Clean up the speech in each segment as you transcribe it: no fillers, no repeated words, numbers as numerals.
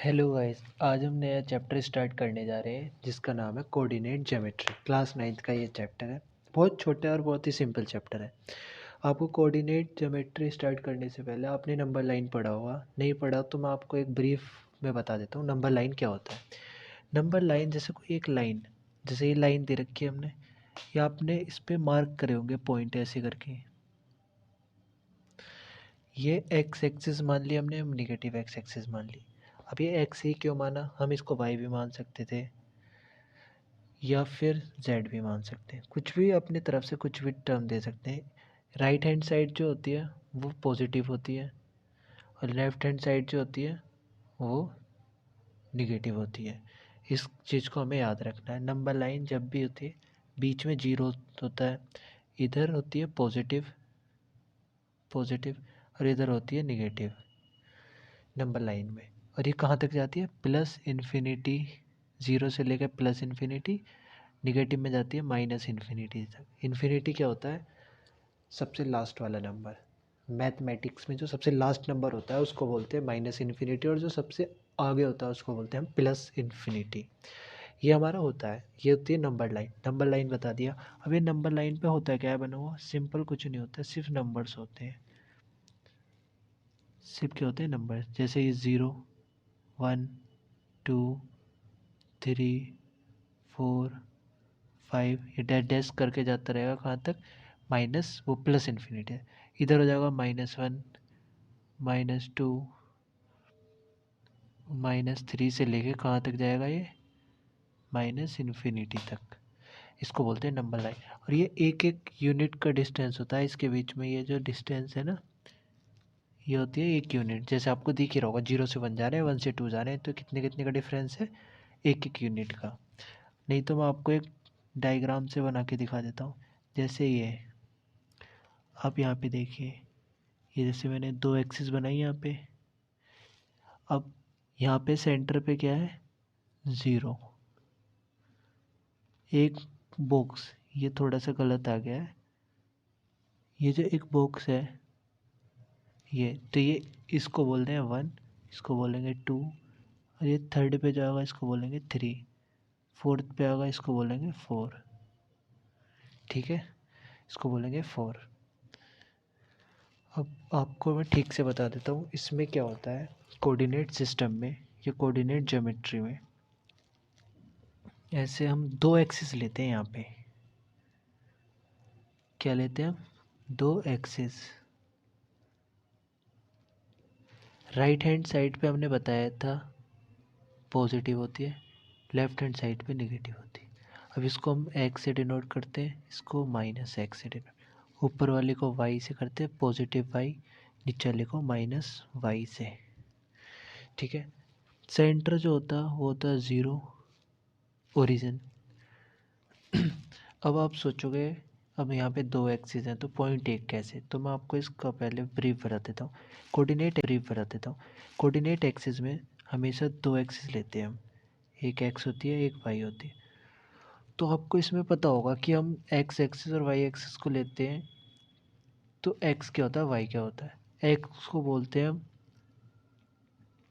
Hello guys, आज हम नया चैप्टर स्टार्ट करने जा रहे हैं जिसका नाम है कोऑर्डिनेट ज्योमेट्री। क्लास 9th का ये चैप्टर है। बहुत छोटा और बहुत ही सिंपल चैप्टर है। आपको कोऑर्डिनेट ज्योमेट्री स्टार्ट करने से पहले आपने नंबर लाइन पढ़ा होगा। नहीं पढ़ा तो मैं आपको एक ब्रीफ में बता देता हूँ नंबर लाइन क्या होता है। नंबर लाइन जैसे कोई एक लाइन, जैसे ये लाइन दे रखी है हमने, या आपने इस पर मार्क करे होंगे पॉइंट ऐसे करके। ये एक्स एक्सिस मान ली हमने, निगेटिव एक्स एक्सिस मान ली। अब ये एक्स ही क्यों माना, हम इसको वाई भी मान सकते थे या फिर जेड भी मान सकते हैं। कुछ भी अपनी तरफ से कुछ भी टर्म दे सकते हैं। राइट हैंड साइड जो होती है वो पॉजिटिव होती है और लेफ्ट हैंड साइड जो होती है वो निगेटिव होती है। इस चीज़ को हमें याद रखना है। नंबर लाइन जब भी होती है बीच में जीरो होता है, इधर होती है पॉजिटिव पॉजिटिव और इधर होती है निगेटिव नंबर लाइन में। और ये कहाँ तक जाती है, प्लस इन्फिनिटी, ज़ीरो से लेकर प्लस इन्फिनिटी, निगेटिव में जाती है माइनस इन्फिनिटी तक। इन्फिनिटी क्या होता है, सबसे लास्ट वाला नंबर। मैथमेटिक्स में जो सबसे लास्ट नंबर होता है उसको बोलते हैं माइनस इन्फिनिटी, और जो सबसे आगे होता है उसको बोलते हैं हम प्लस इन्फिनिटी। ये हमारा होता है, ये होती है नंबर लाइन। नंबर लाइन बता दिया। अब ये नंबर लाइन पे होता है क्या है बना हुआ, सिंपल कुछ नहीं होता, सिर्फ नंबर्स होते हैं। सिर्फ क्या होते हैं, नंबर। जैसे ये 0 1 2 3 4 5, ये डैश डैश करके जाता रहेगा कहाँ तक, माइनस वो प्लस इन्फिनिटी है। इधर हो जाएगा -1 -2 -3 से लेके कहाँ तक जाएगा ये, माइनस इन्फिनिटी तक। इसको बोलते हैं नंबर लाइन। और ये एक एक यूनिट का डिस्टेंस होता है इसके बीच में। ये जो डिस्टेंस है ना, ये होती है 1 यूनिट। जैसे आपको दिख ही रहा होगा, 0 से 1 जा रहे हैं, 1 से 2 जा रहे हैं, तो कितने कितने का डिफरेंस है, एक एक यूनिट का। नहीं तो मैं आपको एक डायग्राम से बना के दिखा देता हूँ। जैसे ये आप यहाँ पे देखिए, ये जैसे मैंने दो एक्सिस बनाई यहाँ पे। अब यहाँ पे सेंटर पे क्या है, 0। एक बॉक्स, ये थोड़ा सा गलत आ गया है, ये जो एक बॉक्स है ये, तो ये इसको बोलते हैं 1, इसको बोलेंगे 2, और ये थर्ड पे जो आएगा इसको बोलेंगे 3, फोर्थ पे आएगा इसको बोलेंगे 4। ठीक है, इसको बोलेंगे 4। अब आपको मैं ठीक से बता देता हूँ इसमें क्या होता है। कोऑर्डिनेट सिस्टम में या कोऑर्डिनेट ज्योमेट्री में ऐसे हम दो एक्सिस लेते हैं। यहाँ पे क्या लेते हैं हम, दो एक्सिस। राइट हैंड साइड पे हमने बताया था पॉजिटिव होती है, लेफ्ट हैंड साइड पे नेगेटिव होती है। अब इसको हम एक्स से डिनोट करते हैं, इसको माइनस एक्स से डिनोट। ऊपर वाले को वाई से करते हैं पॉजिटिव वाई, नीचे वाले को माइनस वाई से। ठीक है, सेंटर जो होता है वो होता है 0, ओरिजिन। अब आप सोचोगे अब यहाँ पे दो एक्सिस हैं तो पॉइंट एक कैसे, तो मैं आपको इसका पहले ब्रीफ बता देता हूँ। कोऑर्डिनेट एक्सिस में हमेशा दो एक्सिस लेते हैं हम, एक एक्स होती है एक वाई होती है। तो आपको इसमें पता होगा कि हम एक्स एक्सिस और वाई एक्सिस को लेते हैं तो एक्स क्या होता है वाई क्या होता है। एक्स को बोलते हैं हम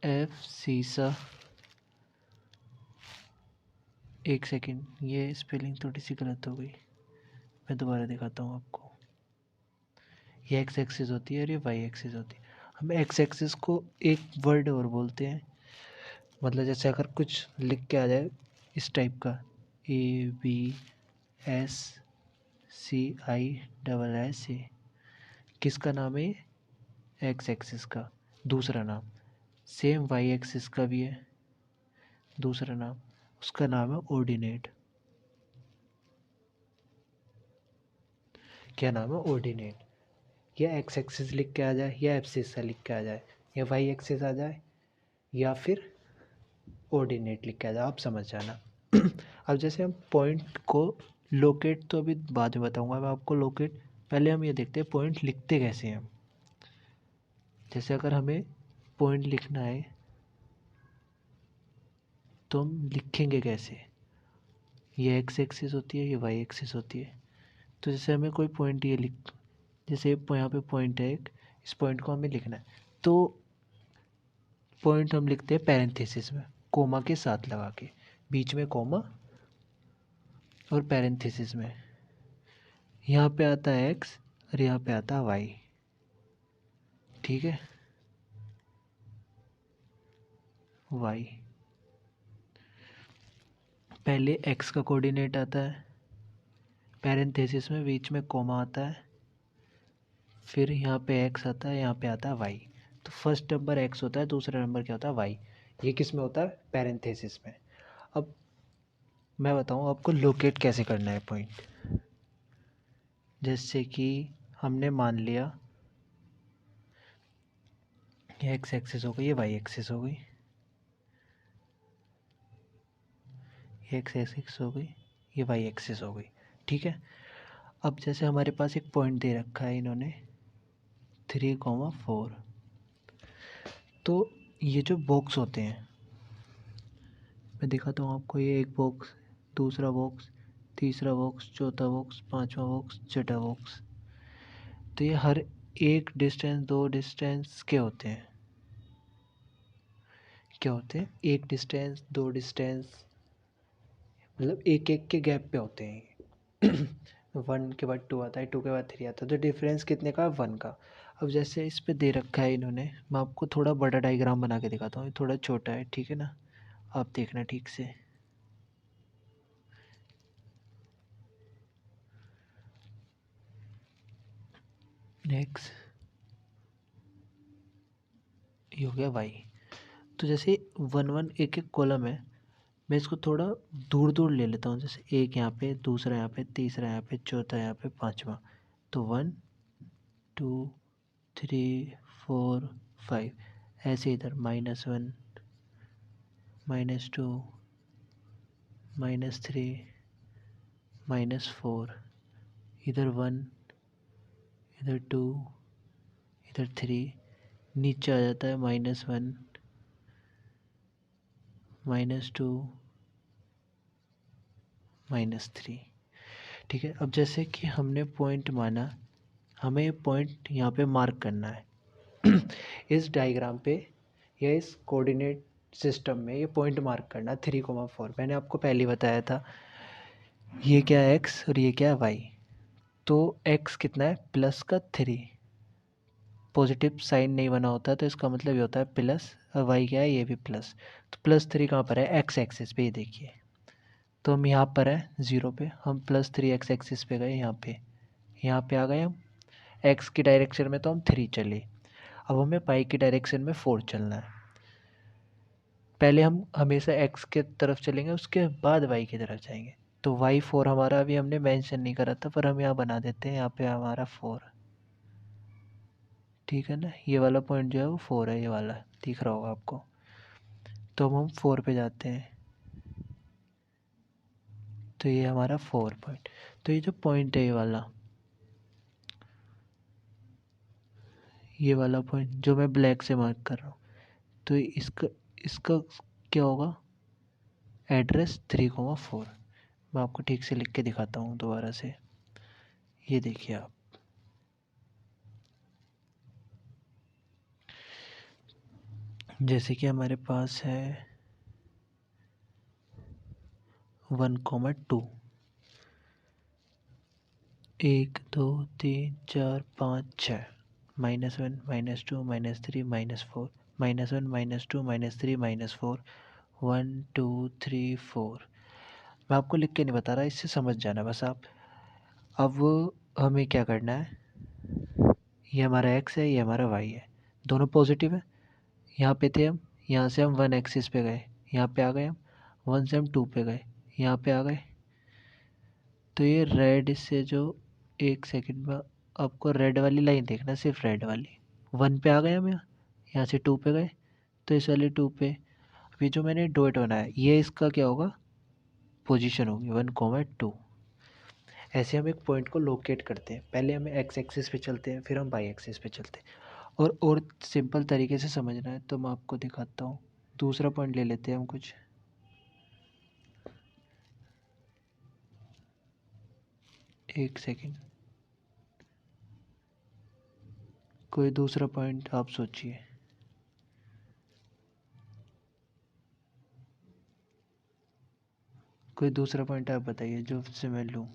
एफ सीसा। एक सेकंड, ये स्पेलिंग थोड़ी सी गलत हो गई, मैं दोबारा दिखाता हूँ आपको। ये एक्स एक्सिस होती है और ये वाई एक्सिस होती है। हम एक्स एक्सिस को एक वर्ड और बोलते हैं, मतलब जैसे अगर कुछ लिख के आ जाए इस टाइप का, ABSCI किसका नाम है, एक्स एक्सिस का दूसरा नाम। सेम वाई एक्सिस का भी है दूसरा नाम, उसका नाम है ऑर्डिनेट। क्या नाम है, ऑर्डिनेट। या एक्स एक्सिस लिख के आ जाए या एब्सिस लिख के आ जाए या वाई एक्सिस आ जाए या फिर ऑर्डिनेट लिख के आ जाए, आप समझ जाना। अब जैसे हम पॉइंट को लोकेट, तो अभी बाद में बताऊंगा मैं आपको लोकेट। पहले हम ये देखते हैं पॉइंट लिखते कैसे हैं हम। जैसे अगर हमें पॉइंट लिखना है तो हम लिखेंगे कैसे, ये एक्स एक्सिस होती है ये वाई एक्सिस होती है। तो जैसे हमें कोई पॉइंट ये लिख, जैसे यहाँ पे पॉइंट है एक, इस पॉइंट को हमें लिखना है तो पॉइंट हम लिखते हैं पैरेंथेसिस में, कोमा के साथ लगा के, बीच में कोमा और पैरेंथेसिस में। यहाँ पे आता है एक्स और यहाँ पे आता है वाई। ठीक है, वाई पहले एक्स का कोऑर्डिनेट आता है, पैरेंथेसिस में बीच में कोमा आता है, फिर यहाँ पे एक्स आता है, यहाँ पे आता है वाई। तो फर्स्ट नंबर एक्स होता है, दूसरा नंबर क्या होता है वाई। ये किस में होता है, पैरेंथेसिस में। अब मैं बताऊँ आपको लोकेट कैसे करना है पॉइंट। जैसे कि हमने मान लिया ये एक्स एक्सिस हो गई, ये वाई एक्सिस हो गई, ये एक्स एक्सिस हो गई, ये वाई एक्सिस हो गई। ठीक है, अब जैसे हमारे पास एक पॉइंट दे रखा है इन्होंने 3,4, तो ये जो बॉक्स होते हैं मैं दिखाता हूँ आपको। ये एक बॉक्स, दूसरा बॉक्स, तीसरा बॉक्स, चौथा बॉक्स, पांचवा बॉक्स, छठा बॉक्स। तो ये हर एक डिस्टेंस, दो डिस्टेंस के होते हैं, क्या होते हैं, एक डिस्टेंस, दो डिस्टेंस, मतलब एक एक के गैप पे होते हैं। 1 के बाद 2 आता है, 2 के बाद 3 आता है, तो डिफरेंस कितने का, 1 का। अब जैसे इस पे दे रखा है इन्होंने, मैं आपको थोड़ा बड़ा डायग्राम बना के दिखाता हूँ, ये थोड़ा छोटा है, ठीक है ना, आप देखना ठीक से। नेक्स्ट ये हो गया वाई। तो जैसे 1 1 एक एक कॉलम है, मैं इसको थोड़ा दूर दूर ले लेता हूँ। जैसे एक यहाँ पे, दूसरा यहाँ पे, तीसरा यहाँ पे, चौथा यहाँ पे, पांचवा। तो 1 2 3 4 5, ऐसे इधर -1 -2 -3 -4, इधर 1, इधर 2, इधर 3, नीचे आ जाता है -1 -2 -3। ठीक है, अब जैसे कि हमने पॉइंट माना, हमें पॉइंट यहाँ पे मार्क करना है। इस डायग्राम पे या इस कोऑर्डिनेट सिस्टम में ये पॉइंट मार्क करना 3,4। मैंने आपको पहले ही बताया था ये क्या है एक्स और ये क्या है वाई। तो एक्स कितना है, प्लस का 3, पॉजिटिव साइन नहीं बना होता तो इसका मतलब ये होता है प्लस, और वाई क्या है, ये भी प्लस। तो +3 कहाँ पर है, एक्स एक्सिस पे, ये देखिए। तो हम यहाँ पर है 0 पे, हम +3 एक्स एक्सिस पे गए, यहाँ पे आ गए हम। एक्स की डायरेक्शन में तो हम 3 चले, अब हमें पाई की डायरेक्शन में 4 चलना है। पहले हम हमेशा एक्स के तरफ चलेंगे, उसके बाद वाई की तरफ जाएंगे। तो y4 हमारा अभी हमने मेंशन नहीं करा था, पर हम यहाँ बना देते हैं, यहाँ पे हमारा 4। ठीक है ना, ये वाला पॉइंट जो है वो 4 है, ये वाला दिख रहा होगा आपको। तो अब हम 4 पे जाते हैं, तो ये हमारा 4 पॉइंट। तो ये जो पॉइंट है ये वाला पॉइंट जो मैं ब्लैक से मार्क कर रहा हूँ, तो इसका इसका क्या होगा, एड्रेस 3,4। मैं आपको ठीक से लिख के दिखाता हूँ दोबारा से, ये देखिए आप। जैसे कि हमारे पास है 1,2, 1 2 3 4 5 6, -1 -2 -3 -4, -1 -2 -3 -4, 1 2 3 4। मैं आपको लिख के नहीं बता रहा, इससे समझ जाना बस आप। अब हमें क्या करना है, ये हमारा एक्स है, ये हमारा वाई है, दोनों पॉजिटिव है। यहाँ पे थे हम, यहाँ से हम 1 एक्सिस पे गए, यहाँ पे आ गए हम, 1 से हम 2 पे गए, यहाँ पे आ गए। तो ये रेड से जो, एक सेकंड में आपको रेड वाली लाइन देखना, सिर्फ रेड वाली। 1 पे आ गए हम, यहाँ से 2 पे गए, तो इस वाले 2 पे अभी जो मैंने डॉट बनाया, ये इसका क्या होगा, पोजीशन होगी 1,2। ऐसे हम एक पॉइंट को लोकेट करते हैं। पहले हमें एक्स एक्सिस पे चलते हैं, फिर हम वाई एक्सिस पे चलते हैं। और सिंपल तरीके से समझना है तो मैं आपको दिखाता हूँ। दूसरा पॉइंट ले लेते हैं हम कुछ, एक सेकंड, कोई दूसरा पॉइंट आप सोचिए। कोई दूसरा पॉइंट आप बताइए जो से मैं लूँ।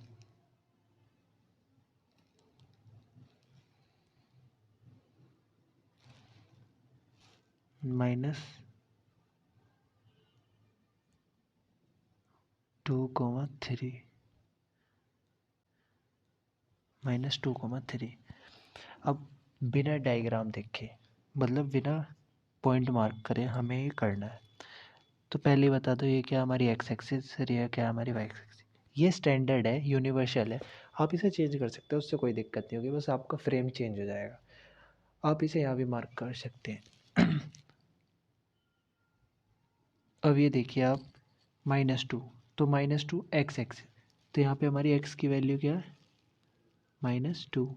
-2,3 -2,3। अब बिना डायग्राम देखे, मतलब बिना पॉइंट मार्क करे हमें ये करना है। तो पहले ही बता दो ये क्या हमारी एक्स एक्सिस और ये क्या हमारी वाई एक्सिस। ये स्टैंडर्ड है, यूनिवर्सल है, आप इसे चेंज कर सकते हो, उससे कोई दिक्कत नहीं होगी, बस आपका फ्रेम चेंज हो जाएगा। आप इसे यहाँ भी मार्क कर सकते हैं। अब ये देखिए आप -2, तो -2 एक्स एक्सिस, तो यहाँ पे हमारी एक्स की वैल्यू क्या है -2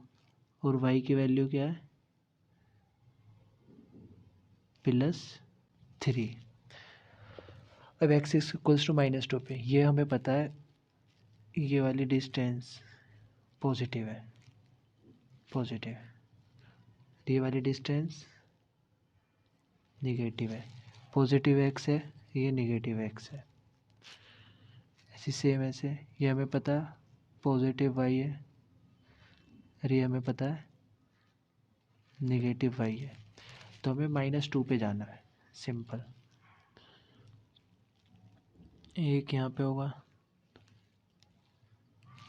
और वाई की वैल्यू क्या है +3। अब एक्स इक्वल्स टू -2 पे ये हमें पता है ये वाली डिस्टेंस पॉजिटिव है, पॉजिटिव, ये वाली डिस्टेंस निगेटिव है, पॉजिटिव एक्स है, ये निगेटिव एक्स है। ऐसी सेम ऐसे ये हमें पता है पॉजिटिव वाई है और ये हमें पता है निगेटिव वाई है, तो हमें -2 पे जाना है, सिंपल। एक यहाँ पे होगा,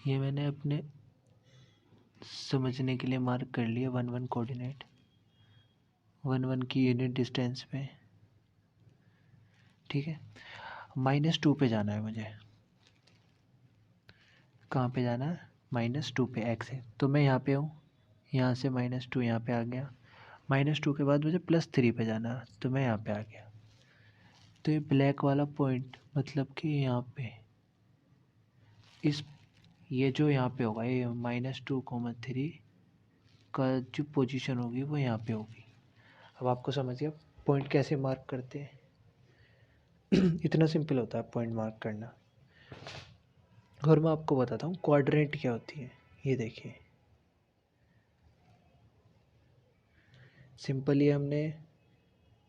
ये मैंने अपने समझने के लिए मार्क कर लिया 1 1 कोऑर्डिनेट, 1 1 की यूनिट डिस्टेंस पे, ठीक है। -2 पे जाना है मुझे, कहाँ पे जाना है -2 पे, एक्स है, तो मैं यहाँ पे हूँ, यहाँ से -2 यहाँ पे आ गया, -2 के बाद मुझे +3 पे जाना है, तो मैं यहाँ पे आ गया। तो ये ब्लैक वाला पॉइंट मतलब कि यहाँ पे इस ये जो यहाँ पे होगा ये -2,3 का जो पोजीशन होगी वो यहाँ पे होगी। अब आपको समझ गया पॉइंट कैसे मार्क करते हैं। इतना सिंपल होता है पॉइंट मार्क करना। और मैं आपको बताता हूँ क्वाड्रेंट क्या होती है। ये देखिए सिंपली हमने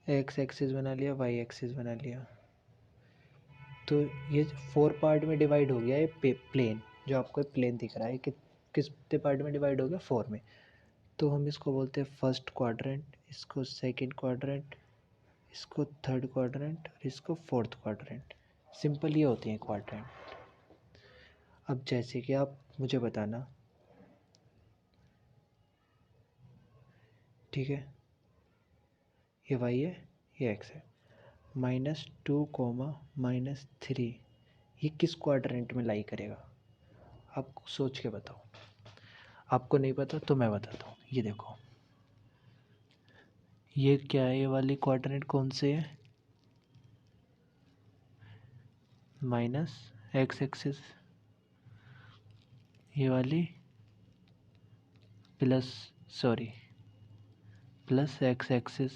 एक्स एक्सिस बना लिया, वाई एक्सिस बना लिया, तो ये 4 पार्ट में डिवाइड हो गया। ये प्लेन जो आपको प्लेन दिख रहा है कि कितने पार्ट में डिवाइड हो गया 4 में। तो हम इसको बोलते हैं फर्स्ट क्वाड्रेंट, इसको सेकंड क्वाड्रेंट, इसको थर्ड क्वाड्रेंट और इसको फोर्थ क्वाड्रेंट। सिंपल ये होती हैं क्वाड्रेंट। अब जैसे कि आप मुझे बताना, ठीक है, ये वाई है, ये एक्स है, -2, -3 ये किस क्वाड्रेंट में लाई करेगा? आप सोच के बताओ। आपको नहीं पता तो मैं बताता हूँ। ये देखो ये क्या है, ये वाली क्वाड्रेंट कौन से है, -x एक्सिस, ये वाली +x एक्सिस,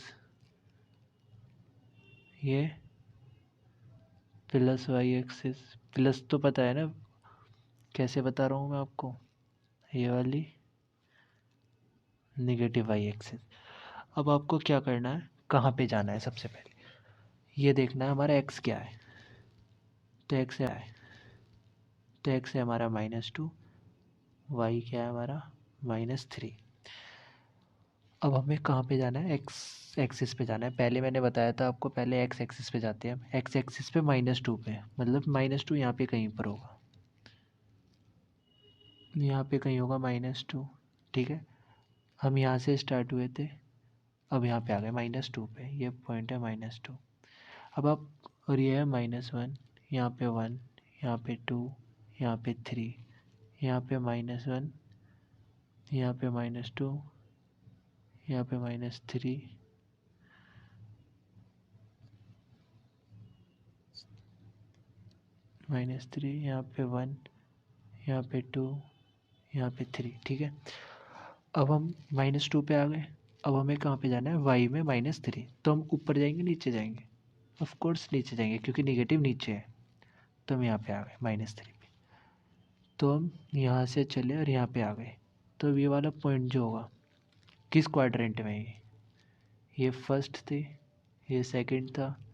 ये +y एक्सिस। प्लस तो पता है ना, कैसे बता रहा हूँ मैं आपको, ये वाली नेगेटिव y एक्सिस। अब आपको क्या करना है, कहाँ पे जाना है, सबसे पहले ये देखना है हमारा x क्या है। तो x है, तो x है हमारा -2, y क्या है हमारा -3। अब हमें कहाँ पे जाना है, x एक्सिस पे जाना है। पहले मैंने बताया था आपको, पहले x एक्सिस पे जाते हैं हम, x एक्सिस पे -2 पे, मतलब -2 यहाँ पे कहीं पर होगा, यहाँ पे कहीं होगा -2, ठीक है। हम यहाँ से स्टार्ट हुए थे, अब यहाँ पे आ गए -2 पे, ये पॉइंट है -2। अब आप, और ये है -1, यहाँ पे 1, यहाँ पे 2, यहाँ पे 3, यहाँ पे -1, यहाँ पे -2, यहाँ पे -3, -3, यहाँ पे 1, यहाँ पे 2, यहाँ पे 3, ठीक है। अब हम -2 पे आ गए। अब हमें कहाँ पे जाना है, y में -3, तो हम ऊपर जाएंगे नीचे जाएंगे, ऑफ कोर्स नीचे जाएंगे क्योंकि निगेटिव नीचे है। तो हम यहाँ पे आ गए -3 पे, तो हम यहाँ से चले और यहाँ पे आ गए। तो ये वाला पॉइंट जो होगा किस क्वाड्रेंट में है, ये फर्स्ट थी, ये सेकंड था,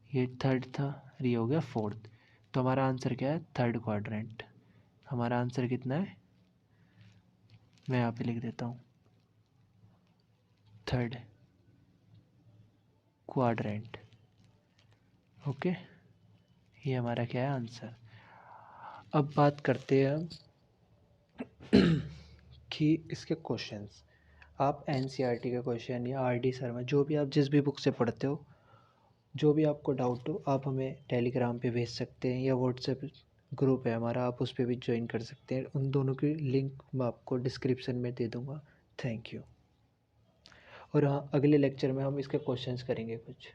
ये थर्ड था और ये हो गया फोर्थ। तो हमारा आंसर क्या है? Third quadrant. हमारा आंसर कितना है? मैं यहाँ पे लिख देता हूँ, थर्ड क्वाड्रेंट। ओके, ये हमारा क्या है? आंसर। अब बात करते हैं हम कि इसके क्वेश्चंस। आप एनसीईआरटी के क्वेश्चन या आरडी शर्मा, जो भी आप जिस भी बुक से पढ़ते हो, जो भी आपको डाउट हो, आप हमें टेलीग्राम पे भेज सकते हैं या व्हाट्सएप ग्रुप है हमारा, आप उस पर भी ज्वाइन कर सकते हैं। उन दोनों की लिंक मैं आपको डिस्क्रिप्शन में दे दूँगा। Thank you. और हाँ, अगले लेक्चर में हम इसके क्वेश्चंस करेंगे कुछ।